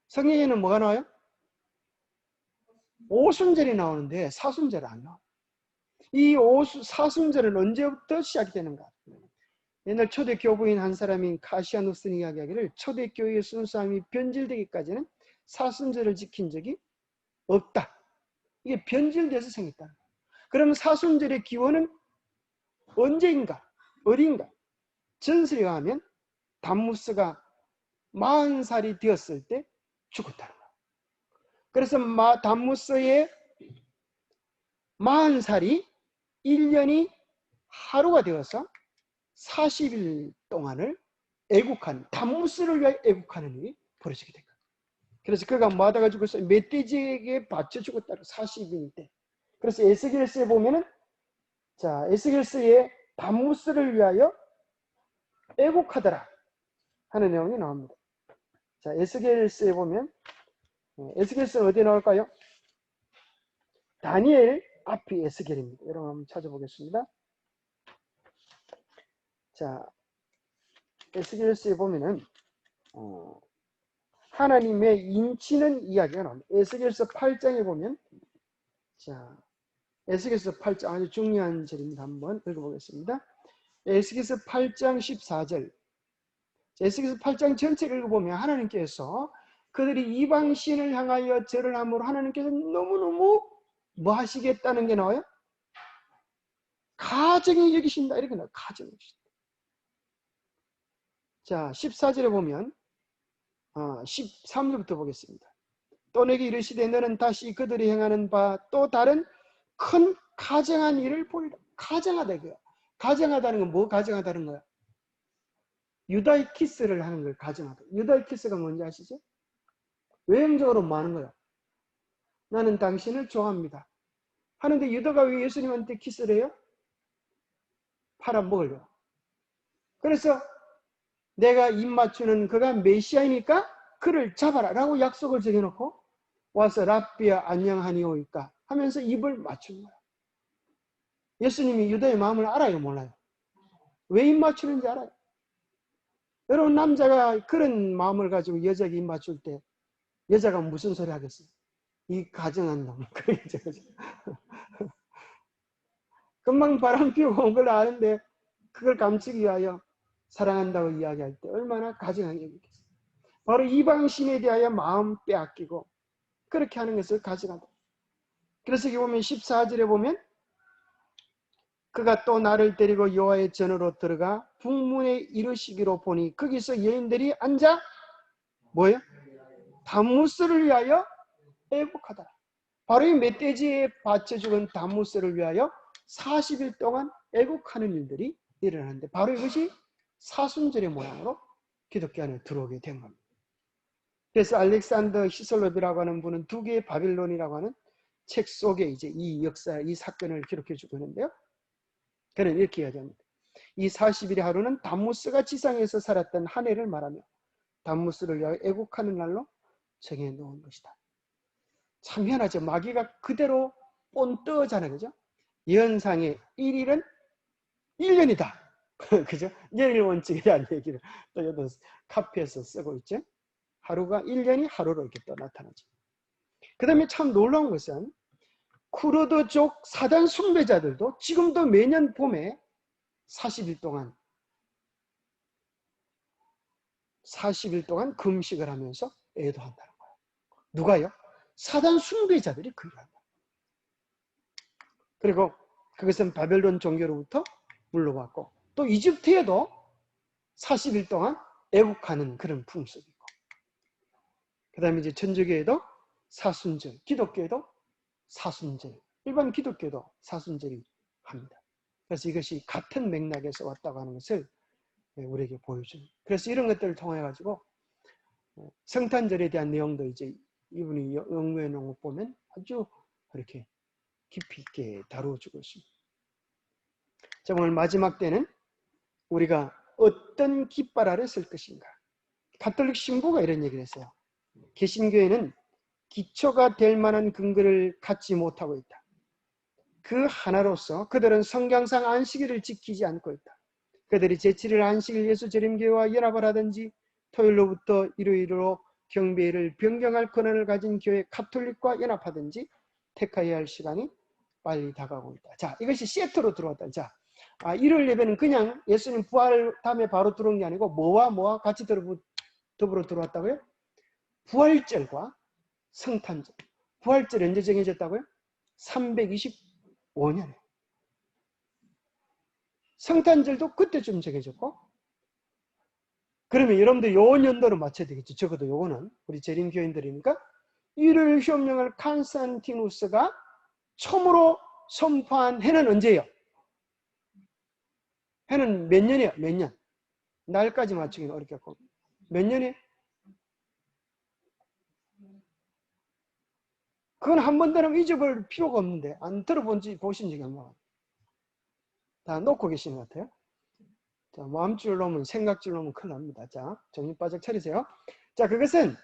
성경에는 뭐가 나와요? 오순절이 나오는데 사순절이 안 나와. 이 사순절은 언제부터 시작이 되는가? 옛날 초대 교부인 한 사람인 카시아누스는 이야기하기를, 초대 교회의 순수함이 변질되기까지는 사순절을 지킨 적이 없다. 이게 변질돼서 생겼다. 그럼 사순절의 기원은 언제인가? 어딘가? 전설에 의하면 담무스가 40살이 되었을 때 죽었다는 거야. 그래서 담무스의 40살이 1년이 하루가 되어서 40일 동안을 담무스를 위해 애국하는 일이 벌어지게 된 거야. 그래서 그가 뭐 하다가 죽었어요? 멧돼지에게 바쳐 죽었다고, 40일 때. 그래서 에스겔서에 보면은 자, 에스겔서의 담무스를 위하여 애곡하더라 하는 내용이 나옵니다. 자, 에스겔서에 보면, 에스겔서는 어디에 나올까요? 다니엘 앞이 에스겔입니다. 여러분 한번 찾아보겠습니다. 자, 에스겔서에 보면은 하나님의 인치는 이야기가 나옵니다. 에스겔서 8장에 보면, 자, 에스겔서 8장 아주 중요한 절입니다. 한번 읽어보겠습니다. 에스겔서 8장 14절. 에스겔서 8장 전체를 읽어보면 하나님께서 그들이 이방 신을 향하여 절을 함으로 하나님께서 너무너무 뭐 하시겠다는 게 나와요? 가증히 여기신다. 이렇게 나와요. 가증히 여기신다. 자, 14절에 보면 13절부터 보겠습니다. 또 내게 이르시되 너는 다시 그들이 행하는 바 또 다른 큰 가증한 일을 보리라. 가증하다 이거야. 가증하다는 건 뭐 가증하다는 거야? 유다의 키스를 하는 걸 가증하다. 유다의 키스가 뭔지 아시죠? 외형적으로 뭐 하는 거야? 나는 당신을 좋아합니다. 하는데 유다가 왜 예수님한테 키스를 해요? 팔아먹으려고. 그래서 내가 입 맞추는 그가 메시아이니까 그를 잡아라 라고 약속을 정해놓고 와서 랍비야 안녕하니오이까 하면서 입을 맞춘 거야. 예수님이 유다의 마음을 알아요? 몰라요? 왜 입 맞추는지 알아요? 여러분, 남자가 그런 마음을 가지고 여자에게 입 맞출 때 여자가 무슨 소리 하겠어요? 이 가증한 놈. 금방 바람 피우고 온 걸 아는데 그걸 감추기 위하여 사랑한다고 이야기할 때 얼마나 가증하게 여기겠어요. 바로 이방신에 대하여 마음 빼앗기고 그렇게 하는 것을 가증하다. 그래서 여기 보면 14절에 보면 그가 또 나를 데리고 여호와의 전으로 들어가 북문에 이르시기로 보니 거기서 여인들이 앉아 뭐예요? 담무스를 위하여 애곡하더라. 바로 이 멧돼지에 바쳐 죽은 담무스를 위하여 40일 동안 애곡하는 일들이 일어나는데 바로 이것이 사순절의 모양으로 기독교 안에 들어오게 된 겁니다. 그래서 알렉산더 히슬롭이라고 하는 분은 두 개의 바빌론이라고 하는 책 속에 이제 이 역사, 이 사건을 기록해 주고 있는데요. 그는 이렇게 이야기합니다. 이 40일의 하루는 담무스가 지상에서 살았던 한 해를 말하며 담무스를 위하여 애곡하는 날로 정해 놓은 것이다. 참 희한하죠. 마귀가 그대로 뻔떠잖아요. 그죠? 예언상의 1일은 1년이다. 그죠? 예일 원칙에 대한 얘기를 또 여도 카피해서 쓰고 있죠. 하루가 1년이 하루로 이렇게 또 나타나죠. 그 다음에 참 놀라운 것은 쿠르드족 사단 숭배자들도 지금도 매년 봄에 40일 동안 금식을 하면서 애도한다는 거예요. 누가요? 사단 숭배자들이 그걸 한다. 그리고 그것은 바벨론 종교로부터 물러왔고 또 이집트에도 40일 동안 애국하는 그런 풍습이 있고 그 다음에 이제 천주교에도 사순절, 기독교에도 사순절, 일반 기독교도 사순절이 합니다. 그래서 이것이 같은 맥락에서 왔다고 하는 것을 우리에게 보여주는. 그래서 이런 것들을 통해 가지고 성탄절에 대한 내용도 이제 이분이 연구해 놓은 거 보면 아주 그렇게 깊이 있게 다루어주고 있습니다. 자, 오늘 마지막 때는 우리가 어떤 깃발 아래 쓸 것인가. 가톨릭 신부가 이런 얘기를 했어요. 개신교회는 기초가 될 만한 근거를 갖지 못하고 있다. 그 하나로서 그들은 성경상 안식일을 지키지 않고 있다. 그들이 제7일 안식일 예수 재림교회와 연합을 하든지 토요일로부터 일요일로 경배일을 변경할 권한을 가진 교회 가톨릭과 연합하든지 택해야 할 시간이 빨리 다가오고 있다. 자, 이것이 세트로 들어왔다. 자, 일요일 예배는 그냥 예수님 부활 다음에 바로 들어온 게 아니고 뭐와 같이 더불어 들어왔다고요? 부활절과 성탄절. 부활절 언제 정해졌다고요? 325년에. 성탄절도 그때쯤 정해졌고, 그러면 여러분들 요 연도로 맞춰야 되겠죠. 적어도 요거는 우리 재림교인들이니까 일요일 휴업령을 칸스탄티누스가 처음으로 선포한 해는 언제예요? 해는 몇 년이에요? 몇 년? 날까지 맞추기는 어렵겠고 몇 년이에요? 그건 한 번 들으면 잊어버릴 필요가 없는데 안 들어본 지 보신 적이 없나? 다 놓고 계시는 것 같아요. 자, 마음줄 놓으면 생각줄 놓으면 큰일 납니다. 자, 정신 바짝 차리세요. 자, 그것은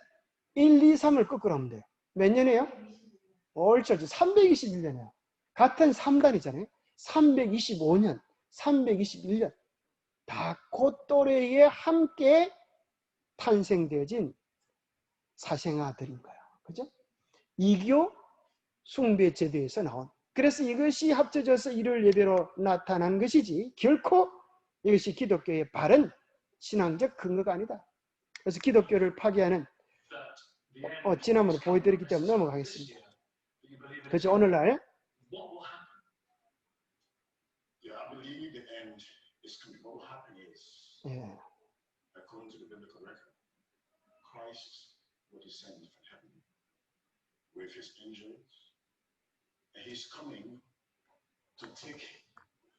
1, 2, 3을 거꾸로 하면 돼요. 몇 년이에요? 옳죠. 321년이에요. 같은 3단이잖아요. 325년, 321년. 다 그 또래에 함께 탄생되어진 사생아들인 거예요. 그죠? 이교 숭배 제도에서 나온. 그래서 이것이 합쳐져서 일요일 예배로 나타난 것이지 결코 이것이 기독교의 바른 신앙적 근거가 아니다. 그래서 기독교를 파괴하는 지난번에 보여드렸기 때문에 넘어가겠습니다. 그래서 오늘날 예. With his angels, and he's coming to take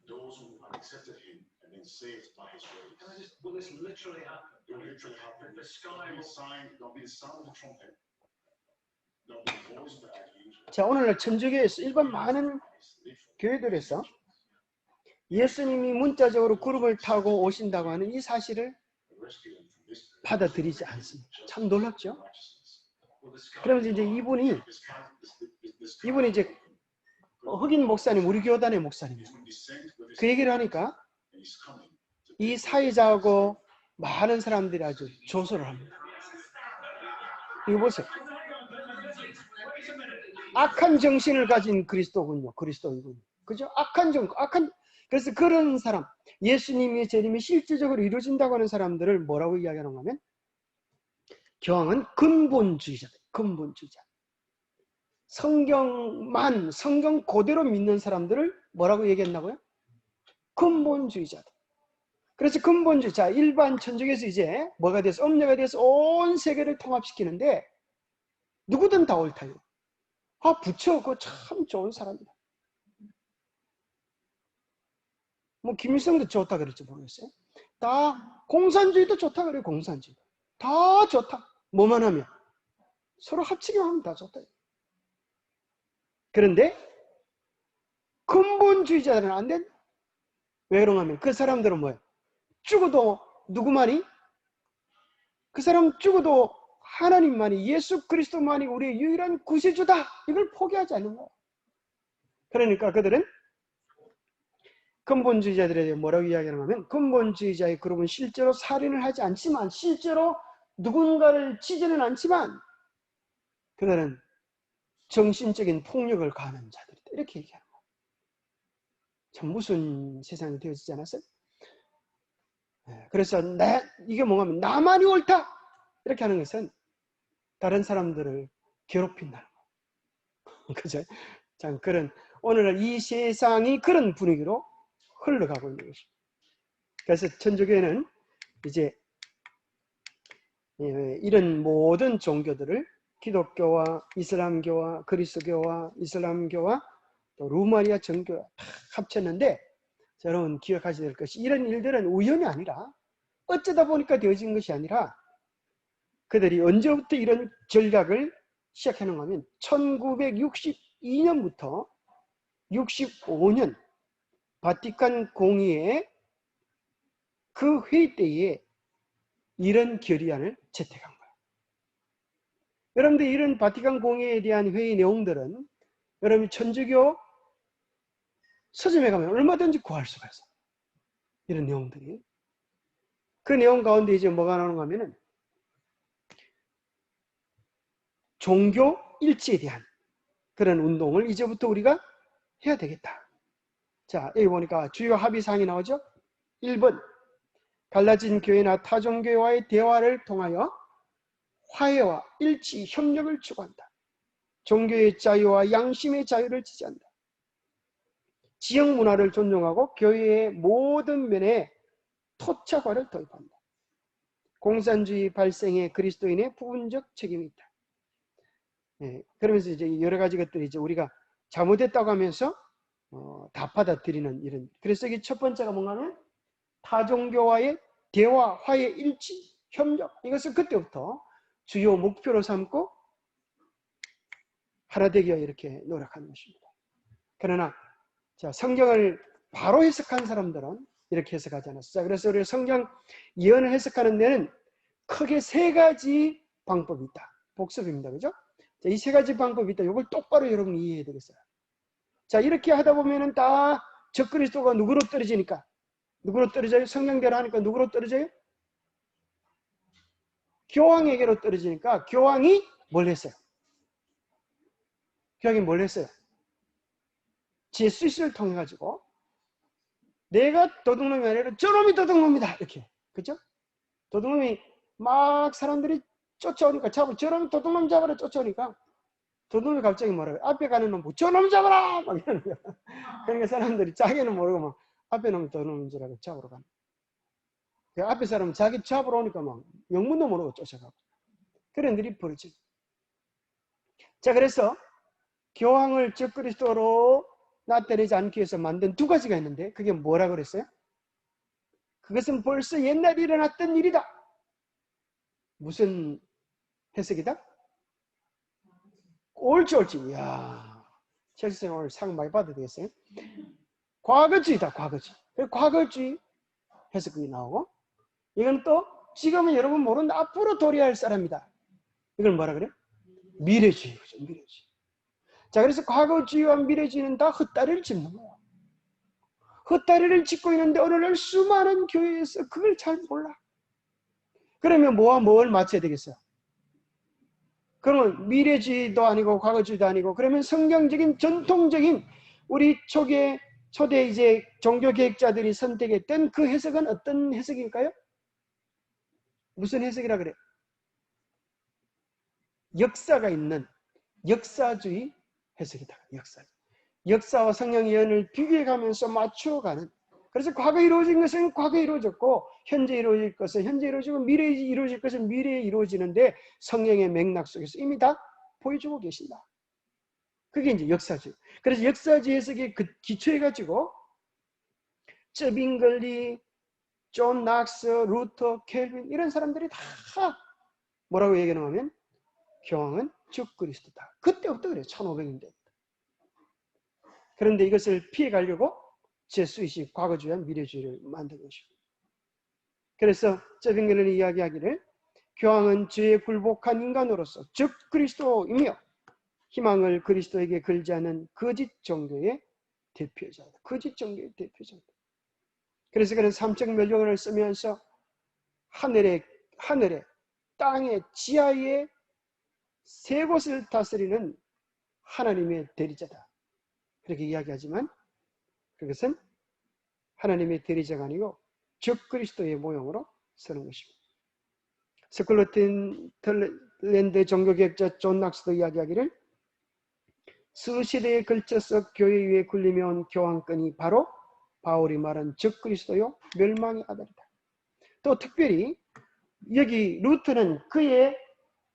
those who have accepted him and been saved by his grace. Will this literally happen? It will literally happen. The sky will sign. There'll be the sound of the trumpet. There'll be the voice of the archangel. 자, 오늘날 천주교에서 일반 많은 교회들에서 예수님이 문자적으로 구름을 타고 오신다고 하는 이 사실을 받아들이지 않습니다. 참 놀랍죠? 그러면서 이제 이분이 이제 흑인 목사님, 우리 교단의 목사님이에요. 그 얘기를 하니까 이 사회자하고 많은 사람들이 아주 조소를 합니다. 이거 보세요. 악한 정신을 가진 그리스도군요. 그리스도이군요. 그죠? 그래서 그런 사람, 예수님의 재림이 실질적으로 이루어진다고 하는 사람들을 뭐라고 이야기하는가 하면 교황은 근본주의자다. 근본주의자. 성경 그대로 믿는 사람들을 뭐라고 얘기했나고요? 근본주의자다. 그래서 근본주의자, 일반 천주교에서 이제 뭐가 돼서 엄려가 돼서 온 세계를 통합시키는데 누구든 다 옳다요. 부처 그거 참 좋은 사람이다. 뭐 김일성도 좋다 그랬지 모르겠어요. 다 공산주의도 좋다 그래요. 공산주의. 다 좋다. 뭐만 하면 서로 합치기만 하면 다 좋다. 그런데 근본주의자들은 안 된다. 왜 그런가 하면 그 사람들은 뭐예요? 죽어도 누구만이? 그 사람 죽어도 하나님만이, 예수 그리스도만이 우리의 유일한 구세주다. 이걸 포기하지 않는 거예요. 그러니까 그들은 근본주의자들에 대해 뭐라고 이야기하냐면 근본주의자의 그룹은 실제로 살인을 하지 않지만 실제로 누군가를 치지는 않지만 그들은 정신적인 폭력을 가하는 자들이다. 이렇게 얘기하는 거예요. 참 무슨 세상이 되어지지 않았어요? 그래서 이게 뭔가 하면 나만이 옳다. 이렇게 하는 것은 다른 사람들을 괴롭힌다는 거예요. 그죠? 참 그런 오늘날 이 세상이 그런 분위기로 흘러가고 있는 것입니다. 그래서 천주교회는 이제 이런 모든 종교들을 기독교와 이슬람교와 그리스도교와 이슬람교와 또 루마니아 정교와 다 합쳤는데 여러분 기억하셔야 될 것이 이런 일들은 우연이 아니라 어쩌다 보니까 되어진 것이 아니라 그들이 언제부터 이런 전략을 시작하는가 하면 1962년부터 65년 바티칸 공의회 그 회의 때에 이런 결의안을 채택한 거예요. 여러분들 이런 바티칸 공의회에 대한 회의 내용들은 여러분이 천주교 서점에 가면 얼마든지 구할 수가 있어요. 이런 내용들이. 그 내용 가운데 이제 뭐가 나오는가 하면은 종교 일치에 대한 그런 운동을 이제부터 우리가 해야 되겠다. 자, 여기 보니까 주요 합의사항이 나오죠. 1번, 갈라진 교회나 타종교회와의 대화를 통하여 화해와 일치, 협력을 추구한다. 종교의 자유와 양심의 자유를 지지한다. 지역 문화를 존중하고 교회의 모든 면에 토착화를 도입한다. 공산주의 발생에 그리스도인의 부분적 책임이 있다. 그러면서 이제 여러 가지 것들이 이제 우리가 잘못했다고 하면서 다 받아들이는 이런. 그래서 이게 첫 번째가 뭔가 하면 타종교와의 대화, 화해, 일치, 협력. 이것을 그때부터 주요 목표로 삼고 하나 되기 위해 이렇게 노력하는 것입니다. 그러나 자, 성경을 바로 해석한 사람들은 이렇게 해석하지 않았어요. 그래서 우리 성경 예언을 해석하는 데는 크게 세 가지 방법이 있다. 복습입니다. 그죠? 이 세 가지 방법이 있다. 이걸 똑바로 여러분이 이해해야 되겠어요. 자, 이렇게 하다 보면은 다 적그리스도가 누구로 떨어지니까? 누구로 떨어져요? 성경대로 하니까 누구로 떨어져요? 교황에게로 떨어지니까 교황이 뭘 했어요? 교황이 뭘 했어요? 제 스위스를 통해 가지고 내가 도둑놈이 아니라 저놈이 도둑놈이다 이렇게. 그죠? 도둑놈이 막 사람들이 쫓아오니까 저놈이 도둑놈 잡아라 쫓아오니까 도둑놈이 갑자기 뭐라고 앞에 가는 놈 저놈 잡아라 막 이러는 거야. 그러니까 사람들이 자기는 모르고 막 앞에 놈이 도둑놈인 줄 알고 잡으러 가는 거야. 앞에 사람은 자기 잡으러 오니까 막 영문도 모르고 쫓아가고 그런 일이 벌어지고. 자, 그래서 교황을 적그리스도로 나타내지 않기 위해서 만든 두 가지가 있는데 그게 뭐라 그랬어요? 그것은 벌써 옛날에 일어났던 일이다. 무슨 해석이다? 옳지. 이야, 첼시 오늘 상 많이 받아야 되겠어요? 과거주의다. 과거주의 해석이 나오고 이건 또 지금은 여러분 모르는데 앞으로 도래할 사람이다. 이걸 뭐라 그래요? 미래주의. 미래주의. 자, 그래서 과거주의와 미래주의는 다 헛다리를 짚는 거예요. 헛다리를 짚고 있는데 어느 날 수많은 교회에서 그걸 잘 몰라. 그러면 뭐와 뭘 맞춰야 되겠어요? 그러면 미래주의도 아니고 과거주의도 아니고 그러면 성경적인 전통적인 우리 초대 이제 종교개혁자들이 선택했던 그 해석은 어떤 해석일까요? 무슨 해석이라 그래? 역사가 있는 역사주의 해석이다. 역사와 성령 예언을 비교해가면서 맞추어가는. 그래서 과거에 이루어진 것은 과거에 이루어졌고 현재 이루어질 것은 현재 이루어지고 미래에 이루어질 것은 미래에 이루어지는데 성령의 맥락 속에서 이미 다 보여주고 계신다. 그게 이제 역사주의. 그래서 역사주의 해석에 기초해가지고 쩌빙글리, 존 낙스, 루터, 켈빈 이런 사람들이 다 뭐라고 얘기하냐면 교황은 적그리스도다. 그때부터 그래요. 1500년대. 그런데 이것을 피해가려고 제수이식 과거주의와 미래주의를 만든 것입니다. 그래서 쩌빙글리 이야기하기를 교황은 죄에 굴복한 인간으로서 즉 그리스도이며 희망을 그리스도에게 걸지 않은 거짓 종교의 대표자다. 거짓 종교의 대표자다. 그래서 그는 삼척 멸류관을 쓰면서 하늘에 땅에 지하에 세 곳을 다스리는 하나님의 대리자다. 그렇게 이야기하지만 그것은 하나님의 대리자가 아니고 적그리스도의 모형으로 서는 것입니다. 스콜틀랜드 종교개혁자 존 낙스도 이야기하기를 수시대에 걸쳐서 교회 위에 굴리며온 교황권이 바로 바울이 말한 적그리스도요 멸망의 아들이다. 또 특별히 여기 루터는 그의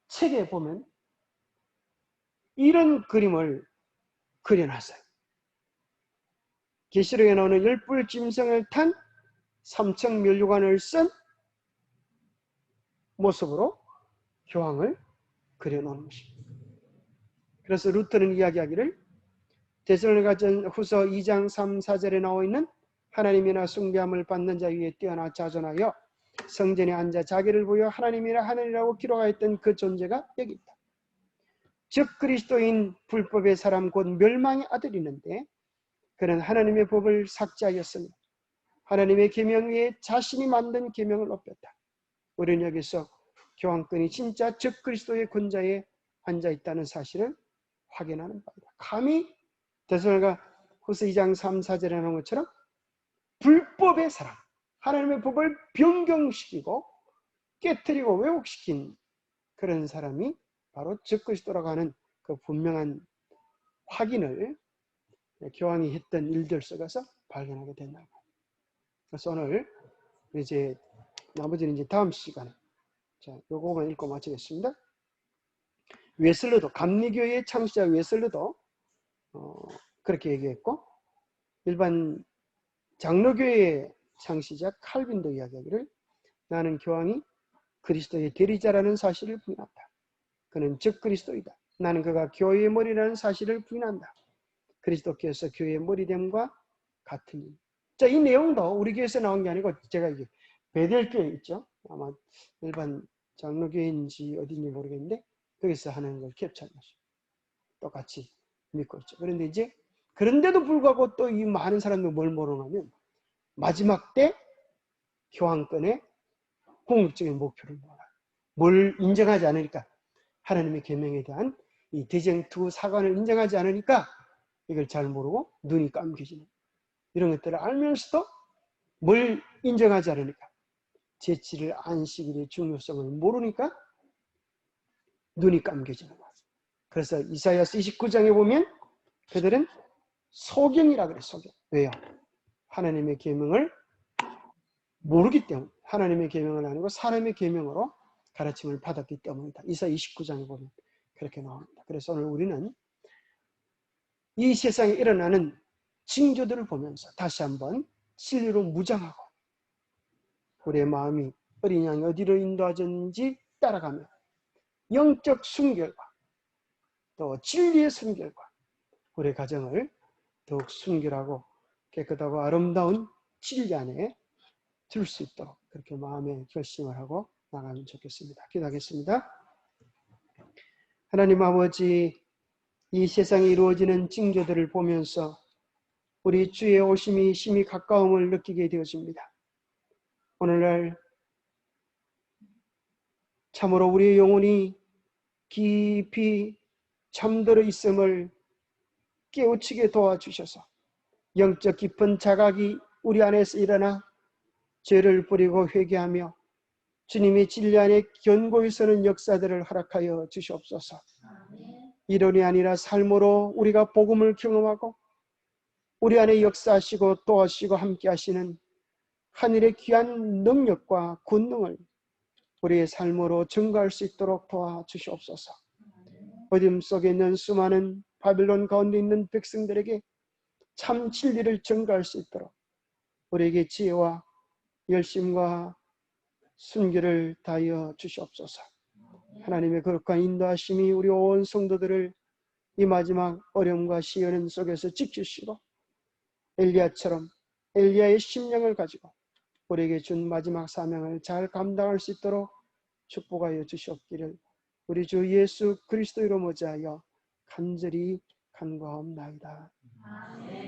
책에 보면 이런 그림을 그려놨어요. 계시록에 나오는 열불 짐승을 탄 삼척 멸류관을 쓴 모습으로 교황을 그려놓은 것입니다. 그래서 루터는 이야기하기를 데살로니가전후서 2장 3, 4절에 나와 있는 하나님이나 숭배함을 받는 자 위에 뛰어나 자존하여 성전에 앉아 자기를 보여 하나님이라 하느니라고 기록하였던 그 존재가 여기 있다. 즉 그리스도인 불법의 사람 곧 멸망의 아들이 있는데 그는 하나님의 법을 삭제하였으니 하나님의 계명 위에 자신이 만든 계명을 높였다. 우리는 여기서 교황권이 진짜 즉 그리스도의 권좌에 앉아있다는 사실을 확인하는 바이다. 감히 데살로니가후서 2장 3, 4절에 나온 것처럼 불법의 사람, 하나님의 법을 변경시키고 깨뜨리고 왜곡시킨 그런 사람이 바로 즉 그리스도라고 하는 그 분명한 확인을 교황이 했던 일들 속에서 발견하게 된다고. 그래서 오늘 이제 나머지는 이제 다음 시간에 자, 요거만 읽고 마치겠습니다. 웨슬러도 감리교의 창시자 웨슬러도 그렇게 얘기했고 일반 장로교의 창시자 칼빈도 이야기하기를 나는 교황이 그리스도의 대리자라는 사실을 부인한다. 그는 즉 그리스도이다. 나는 그가 교회의 머리라는 사실을 부인한다. 그리스도께서 교회의 머리됨과 같으니 자, 이 내용도 우리 교회에서 나온 게 아니고 제가 이게 베델교회 있죠. 아마 일반 장로교회인지 어딘지 모르겠는데 거기서 하는 걸 캡처한 것이 똑같이 믿고 있죠. 그런데 이제 그런데도 불구하고 또 이 많은 사람들이 뭘 모르냐면 마지막 때 교황권의 궁극적인 목표를 몰라요. 뭘 인정하지 않으니까 하나님의 계명에 대한 이 대쟁투 사관을 인정하지 않으니까 이걸 잘 모르고 눈이 감겨지는 이런 것들을 알면서도 뭘 인정하지 않으니까 제7일 안식일의 중요성을 모르니까 눈이 감겨지는 거예요. 그래서 이사야서 29장에 보면 그들은 소경이라 그래요. 소경. 왜요? 하나님의 계명을 모르기 때문에 하나님의 계명을 아니고 사람의 계명으로 가르침을 받았기 때문이다. 이사야 29장에 보면 그렇게 나옵니다. 그래서 오늘 우리는 이 세상에 일어나는 징조들을 보면서 다시 한번 진리로 무장하고 우리의 마음이 어린 양이 어디로 인도하는지 따라가며 영적 순결과 또 진리의 순결과 우리의 가정을 더욱 순결하고 깨끗하고 아름다운 진리 안에 들 수 있도록 그렇게 마음의 결심을 하고 나가면 좋겠습니다. 기도하겠습니다. 하나님 아버지, 이 세상에 이루어지는 징조들을 보면서 우리 주의 오심이 심히 가까움을 느끼게 되어집니다. 오늘날 참으로 우리의 영혼이 깊이 잠들어 있음을 깨우치게 도와주셔서 영적 깊은 자각이 우리 안에서 일어나 죄를 뿌리고 회개하며 주님의 진리 안에 견고히 서는 역사들을 허락하여 주시옵소서. 이론이 아니라 삶으로 우리가 복음을 경험하고 우리 안에 역사하시고 도와주시고 함께 하시는 하늘의 귀한 능력과 권능을 우리의 삶으로 증거할 수 있도록 도와주시옵소서. 어둠 속에 있는 수많은 바빌론 가운데 있는 백성들에게 참 진리를 증거할 수 있도록 우리에게 지혜와 열심과 순결을 다하여 주시옵소서. 하나님의 거룩한 인도하심이 우리 온 성도들을 이 마지막 어려움과 시련 속에서 지키시고 엘리야처럼 엘리야의 심령을 가지고 우리에게 준 마지막 사명을 잘 감당할 수 있도록 축복하여 주시옵기를 우리 주 예수 그리스도 이름으로 하여 간절히 간구하옵나이다. 아멘.